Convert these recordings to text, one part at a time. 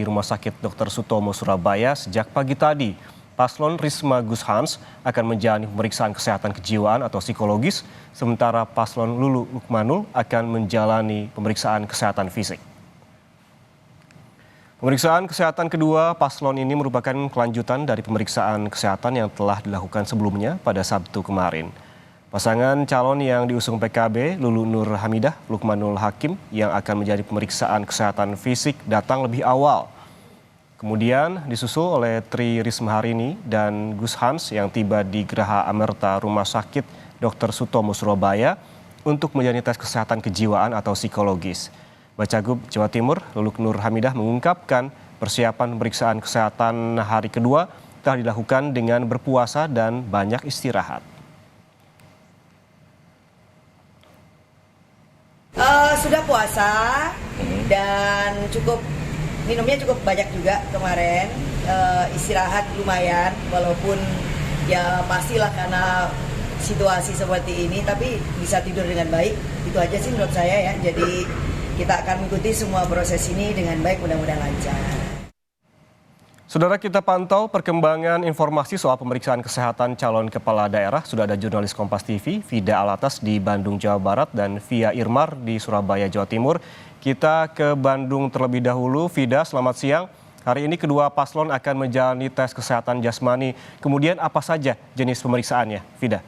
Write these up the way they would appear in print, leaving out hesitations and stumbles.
di Rumah Sakit Dr. Sutomo Surabaya sejak pagi tadi. Paslon Risma Gus Hans akan menjalani pemeriksaan kesehatan kejiwaan atau psikologis, sementara Paslon Lulu Lukmanul akan menjalani pemeriksaan kesehatan fisik. Pemeriksaan kesehatan kedua paslon ini merupakan kelanjutan dari pemeriksaan kesehatan yang telah dilakukan sebelumnya pada Sabtu kemarin. Pasangan calon yang diusung PKB, Lulu Nur Hamidah, Lukmanul Hakim, yang akan menjadi pemeriksaan kesehatan fisik datang lebih awal. Kemudian disusul oleh Tri Risma Harini dan Gus Hans yang tiba di Geraha Amerta Rumah Sakit Dr. Sutomo Surabaya untuk menjalani tes kesehatan kejiwaan atau psikologis. Bacagub Jawa Timur, Lulu Nur Hamidah mengungkapkan persiapan pemeriksaan kesehatan hari kedua telah dilakukan dengan berpuasa dan banyak istirahat. Sudah puasa dan minumnya cukup banyak juga kemarin, istirahat lumayan walaupun ya pastilah karena situasi seperti ini, tapi bisa tidur dengan baik, itu aja sih menurut saya ya. Jadi kita akan mengikuti semua proses ini dengan baik, mudah-mudahan lancar. Saudara, kita pantau perkembangan informasi soal pemeriksaan kesehatan calon kepala daerah. Sudah ada jurnalis Kompas TV, Vida Alatas di Bandung, Jawa Barat, dan Via Irmar di Surabaya, Jawa Timur. Kita ke Bandung terlebih dahulu. Vida, selamat siang. Hari ini kedua paslon akan menjalani tes kesehatan jasmani. Kemudian apa saja jenis pemeriksaannya, Vida?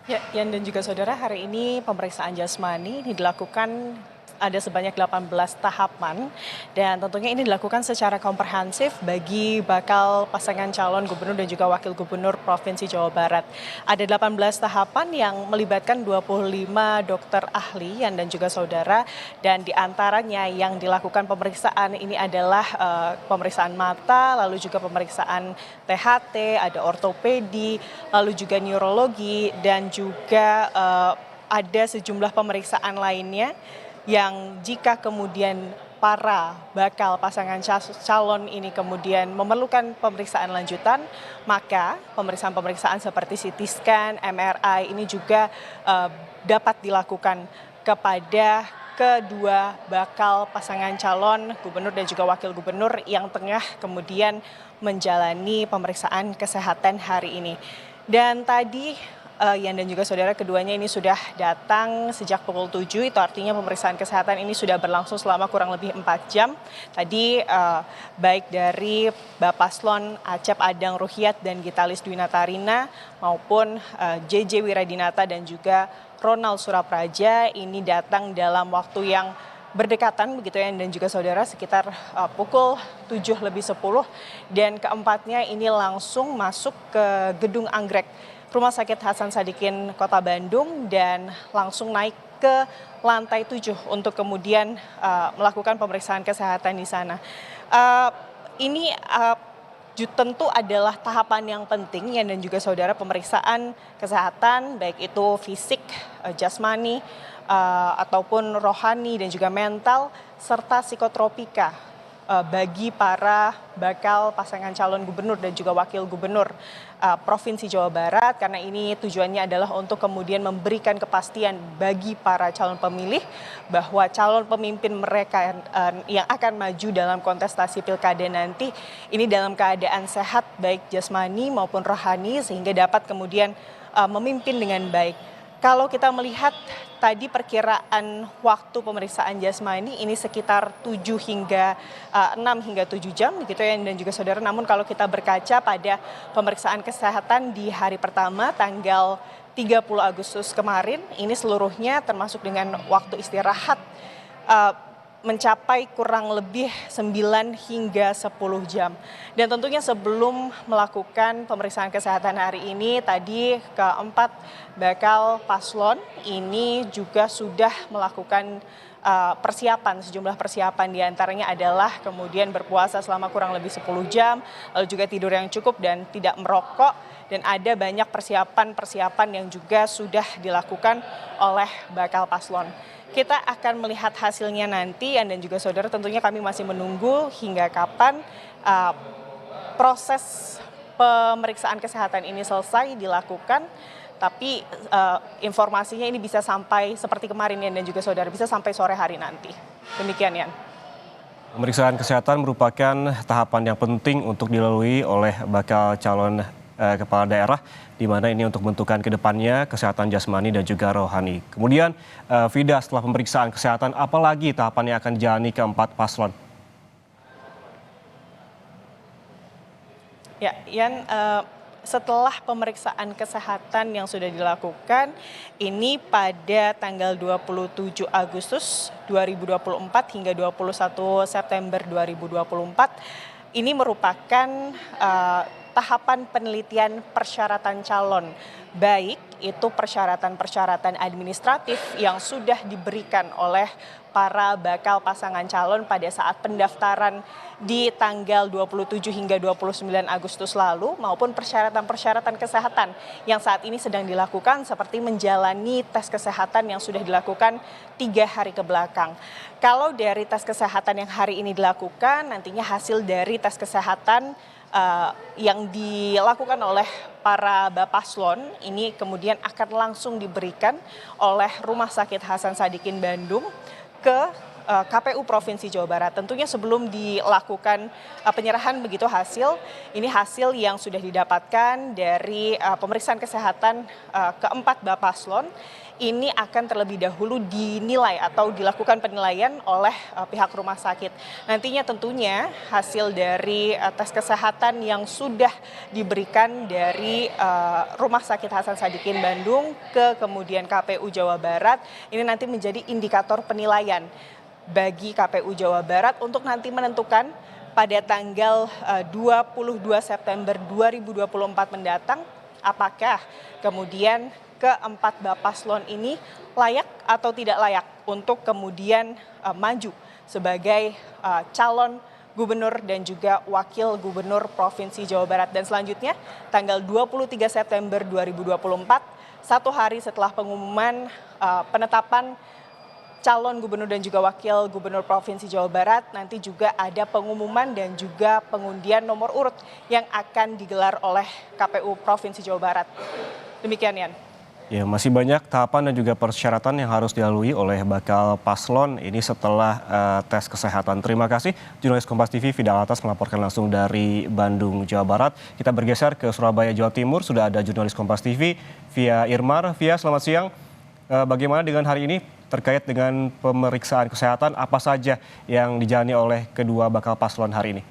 Ya, Yan dan juga saudara, hari ini pemeriksaan jasmani ini dilakukan ada sebanyak 18 tahapan dan tentunya ini dilakukan secara komprehensif bagi bakal pasangan calon gubernur dan juga wakil gubernur Provinsi Jawa Barat. Ada 18 tahapan yang melibatkan 25 dokter ahli Yan dan juga saudara, dan diantaranya yang dilakukan pemeriksaan ini adalah pemeriksaan mata, lalu juga pemeriksaan THT, ada ortopedi, lalu juga neurologi, dan juga ada sejumlah pemeriksaan lainnya yang jika kemudian para bakal pasangan calon ini kemudian memerlukan pemeriksaan lanjutan, maka pemeriksaan-pemeriksaan seperti CT scan, MRI ini juga dapat dilakukan kepada kedua bakal pasangan calon gubernur dan juga wakil gubernur yang tengah kemudian menjalani pemeriksaan kesehatan hari ini. Dan tadi Yan dan juga saudara, keduanya ini sudah datang sejak pukul 7, itu artinya pemeriksaan kesehatan ini sudah berlangsung selama kurang lebih 4 jam. Tadi baik dari Bapaslon Acep Adang Ruhyat dan Gitalis Dwi Natarina maupun JJ Wiradinata dan juga Ronald Surapraja ini datang dalam waktu yang berdekatan begitu ya, dan juga saudara, sekitar pukul 7:10, dan keempatnya ini langsung masuk ke Gedung Anggrek Rumah Sakit Hasan Sadikin Kota Bandung dan langsung naik ke lantai 7 untuk kemudian melakukan pemeriksaan kesehatan di sana. Ini tentu adalah tahapan yang penting ya, dan juga saudara, pemeriksaan kesehatan baik itu fisik, jasmani, ataupun rohani dan juga mental, serta psikotropika bagi para bakal pasangan calon gubernur dan juga wakil gubernur Provinsi Jawa Barat, karena ini tujuannya adalah untuk kemudian memberikan kepastian bagi para calon pemilih bahwa calon pemimpin mereka yang akan maju dalam kontestasi pilkada nanti ini dalam keadaan sehat baik jasmani maupun rohani, sehingga dapat kemudian memimpin dengan baik. Kalau kita melihat tadi perkiraan waktu pemeriksaan jasmani ini sekitar 6 hingga 7 jam begitu ya, dan juga saudara. Namun kalau kita berkaca pada pemeriksaan kesehatan di hari pertama tanggal 30 Agustus kemarin, ini seluruhnya termasuk dengan waktu istirahat mencapai kurang lebih 9 hingga 10 jam. Dan tentunya sebelum melakukan pemeriksaan kesehatan hari ini, tadi keempat bakal paslon ini juga sudah melakukan sejumlah persiapan, diantaranya adalah kemudian berpuasa selama kurang lebih 10 jam, lalu juga tidur yang cukup dan tidak merokok, dan ada banyak persiapan yang juga sudah dilakukan oleh bakal paslon. Kita akan melihat hasilnya nanti, dan juga saudara, tentunya kami masih menunggu hingga kapan proses pemeriksaan kesehatan ini selesai dilakukan. Tapi informasinya ini bisa sampai seperti kemarin ya, dan juga saudara, bisa sampai sore hari nanti. Demikian, Yan. Pemeriksaan kesehatan merupakan tahapan yang penting untuk dilalui oleh bakal calon kepala daerah, di mana ini untuk menentukan ke depannya kesehatan jasmani dan juga rohani. Kemudian, Vida, setelah pemeriksaan kesehatan, apalagi tahapan yang akan dijalani keempat paslon? Ya, Yan, setelah pemeriksaan kesehatan yang sudah dilakukan, ini pada tanggal 27 Agustus 2024 hingga 21 September 2024, ini merupakan tahapan penelitian persyaratan calon, baik itu persyaratan-persyaratan administratif yang sudah diberikan oleh para bakal pasangan calon pada saat pendaftaran di tanggal 27 hingga 29 Agustus lalu, maupun persyaratan-persyaratan kesehatan yang saat ini sedang dilakukan, seperti menjalani tes kesehatan yang sudah dilakukan 3 hari ke belakang. Kalau dari tes kesehatan yang hari ini dilakukan, nantinya hasil dari tes kesehatan yang dilakukan oleh para bapaslon ini kemudian akan langsung diberikan oleh Rumah Sakit Hasan Sadikin Bandung ke KPU Provinsi Jawa Barat. Tentunya sebelum dilakukan penyerahan begitu hasil, ini hasil yang sudah didapatkan dari pemeriksaan kesehatan keempat bapaslon, ini akan terlebih dahulu dinilai atau dilakukan penilaian oleh pihak rumah sakit. Nantinya tentunya hasil dari tes kesehatan yang sudah diberikan dari Rumah Sakit Hasan Sadikin Bandung ke kemudian KPU Jawa Barat, ini nanti menjadi indikator penilaian bagi KPU Jawa Barat untuk nanti menentukan pada tanggal 22 September 2024 mendatang apakah kemudian keempat bapaslon ini layak atau tidak layak untuk kemudian maju sebagai calon gubernur dan juga wakil gubernur Provinsi Jawa Barat. Dan selanjutnya tanggal 23 September 2024, 1 hari setelah pengumuman penetapan calon gubernur dan juga wakil gubernur Provinsi Jawa Barat, nanti juga ada pengumuman dan juga pengundian nomor urut yang akan digelar oleh KPU Provinsi Jawa Barat. Demikian, Yan. Ya, masih banyak tahapan dan juga persyaratan yang harus dilalui oleh bakal paslon ini setelah tes kesehatan. Terima kasih jurnalis Kompas TV Vida Alatas melaporkan langsung dari Bandung, Jawa Barat. Kita bergeser ke Surabaya, Jawa Timur. Sudah ada jurnalis Kompas TV Via Irmar. Via, selamat siang. Bagaimana dengan hari ini terkait dengan pemeriksaan kesehatan, apa saja yang dijalani oleh kedua bakal paslon hari ini?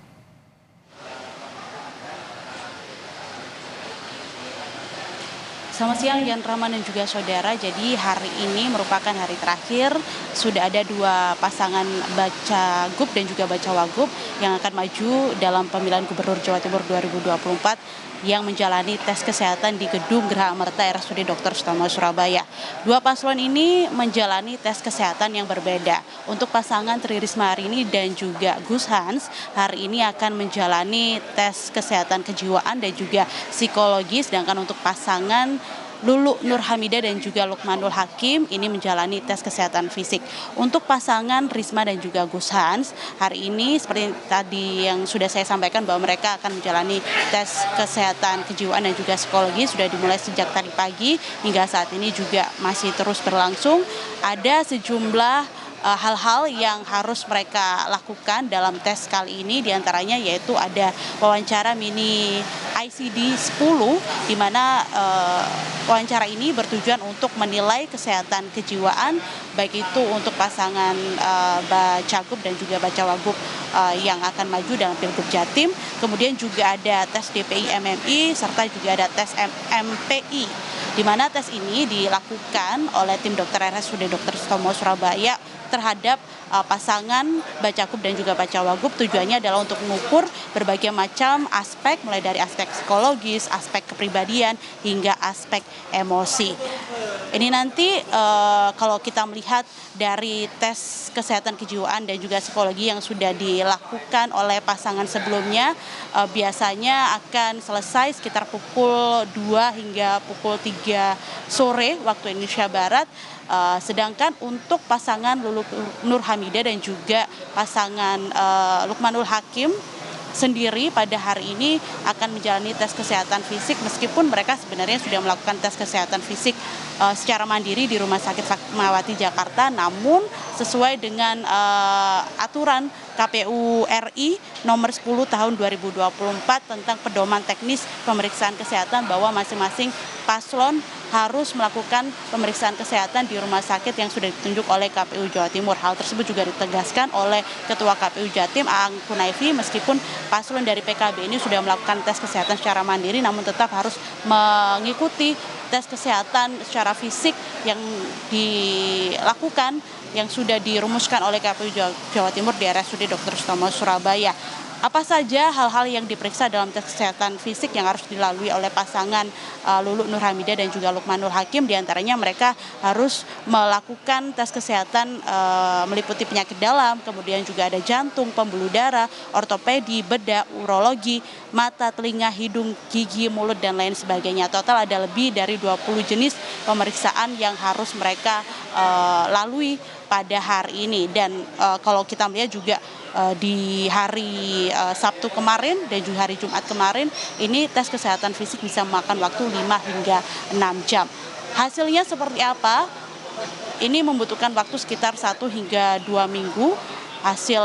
Selamat siang Yan Rahman dan juga saudara. Jadi hari ini merupakan hari terakhir, sudah ada 2 pasangan Bacagub dan juga Bacawagub yang akan maju dalam pemilihan Gubernur Jawa Timur 2024 yang menjalani tes kesehatan di Gedung Geraha Amerta RSUD Dr. Sutomo Surabaya. 2 paslon ini menjalani tes kesehatan yang berbeda. Untuk pasangan Tri Risma hari ini dan juga Gus Hans hari ini akan menjalani tes kesehatan kejiwaan dan juga psikologi, sedangkan untuk pasangan Lulu Nur Hamidah dan juga Lukmanul Hakim ini menjalani tes kesehatan fisik. Untuk pasangan Risma dan juga Gus Hans hari ini seperti tadi yang sudah saya sampaikan bahwa mereka akan menjalani tes kesehatan kejiwaan dan juga psikologi sudah dimulai sejak tadi pagi hingga saat ini juga masih terus berlangsung. Ada sejumlah hal-hal yang harus mereka lakukan dalam tes kali ini, diantaranya yaitu ada wawancara mini ICD 10 di mana wawancara ini bertujuan untuk menilai kesehatan kejiwaan baik itu untuk pasangan Bacagub dan juga Bacawagub yang akan maju dalam Pilgub Jatim. Kemudian juga ada tes DPI MMI serta juga ada tes MPI, di mana tes ini dilakukan oleh tim dokter RSUD Dr. Sutomo Surabaya terhadap pasangan Bacagub dan juga Bacawagub. Tujuannya adalah untuk mengukur berbagai macam aspek, mulai dari aspek psikologis, aspek kepribadian, hingga aspek emosi. Ini nanti kalau kita melihat dari tes kesehatan kejiwaan dan juga psikologi yang sudah dilakukan oleh pasangan sebelumnya, biasanya akan selesai sekitar pukul 2 hingga pukul 3 sore waktu Indonesia Barat. Sedangkan untuk pasangan Lulu Nur Hamidah dan juga pasangan Lukmanul Hakim sendiri pada hari ini akan menjalani tes kesehatan fisik, meskipun mereka sebenarnya sudah melakukan tes kesehatan fisik secara mandiri di Rumah Sakit Fatmawati Jakarta, namun sesuai dengan aturan KPU RI nomor 10 tahun 2024 tentang pedoman teknis pemeriksaan kesehatan bahwa masing-masing paslon harus melakukan pemeriksaan kesehatan di rumah sakit yang sudah ditunjuk oleh KPU Jawa Timur. Hal tersebut juga ditegaskan oleh Ketua KPU Jatim Aang Kunaifi, meskipun paslon dari PKB ini sudah melakukan tes kesehatan secara mandiri, namun tetap harus mengikuti tes kesehatan secara fisik yang dilakukan yang sudah dirumuskan oleh KPU Jawa Timur di RSUD Dr. Sutomo Surabaya. Apa saja hal-hal yang diperiksa dalam tes kesehatan fisik yang harus dilalui oleh pasangan Lulu Nur Hamidah dan juga Lukmanul Hakim? Di antaranya mereka harus melakukan tes kesehatan meliputi penyakit dalam, kemudian juga ada jantung, pembuluh darah, ortopedi, bedah, urologi, mata, telinga, hidung, gigi, mulut, dan lain sebagainya. Total ada lebih dari 20 jenis pemeriksaan yang harus mereka lalui pada hari ini. Dan kalau kita melihat juga di hari Sabtu kemarin dan juga hari Jumat kemarin, ini tes kesehatan fisik bisa memakan waktu 5 hingga 6 jam. Hasilnya seperti apa? Ini membutuhkan waktu sekitar 1 hingga 2 minggu. Hasil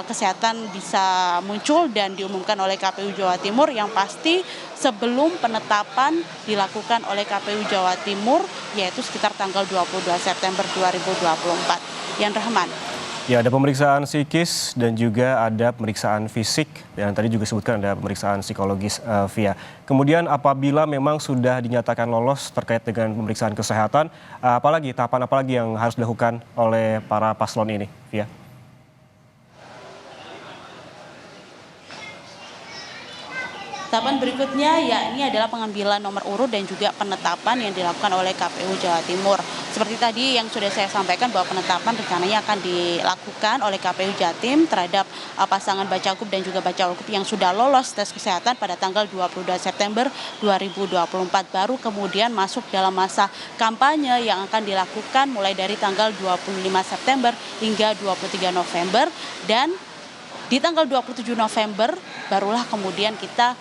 kesehatan bisa muncul dan diumumkan oleh KPU Jawa Timur, yang pasti sebelum penetapan dilakukan oleh KPU Jawa Timur, yaitu sekitar tanggal 22 September 2024. Yan Rahman. Ya, ada pemeriksaan psikis dan juga ada pemeriksaan fisik, dan tadi juga disebutkan ada pemeriksaan psikologis, Via. Kemudian apabila memang sudah dinyatakan lolos terkait dengan pemeriksaan kesehatan, tahapan apalagi yang harus dilakukan oleh para paslon ini, Via? Tahapan berikutnya yakni adalah pengambilan nomor urut dan juga penetapan yang dilakukan oleh KPU Jawa Timur. Seperti tadi yang sudah saya sampaikan bahwa penetapan rencananya akan dilakukan oleh KPU Jatim terhadap pasangan Bacagub dan juga Bacawagub yang sudah lolos tes kesehatan pada tanggal 22 September 2024. Baru kemudian masuk dalam masa kampanye yang akan dilakukan mulai dari tanggal 25 September hingga 23 November. Dan di tanggal 27 November barulah kemudian kita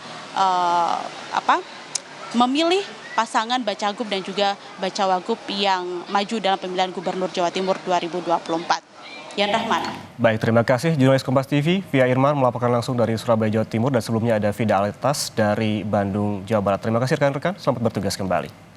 memilih pasangan Bacagub dan juga Bacawagub yang maju dalam pemilihan Gubernur Jawa Timur 2024. Yan Rahman. Baik, terima kasih jurnalis Kompas TV Via Irman melaporkan langsung dari Surabaya, Jawa Timur, dan sebelumnya ada Vida Alitas dari Bandung, Jawa Barat. Terima kasih rekan-rekan, selamat bertugas kembali.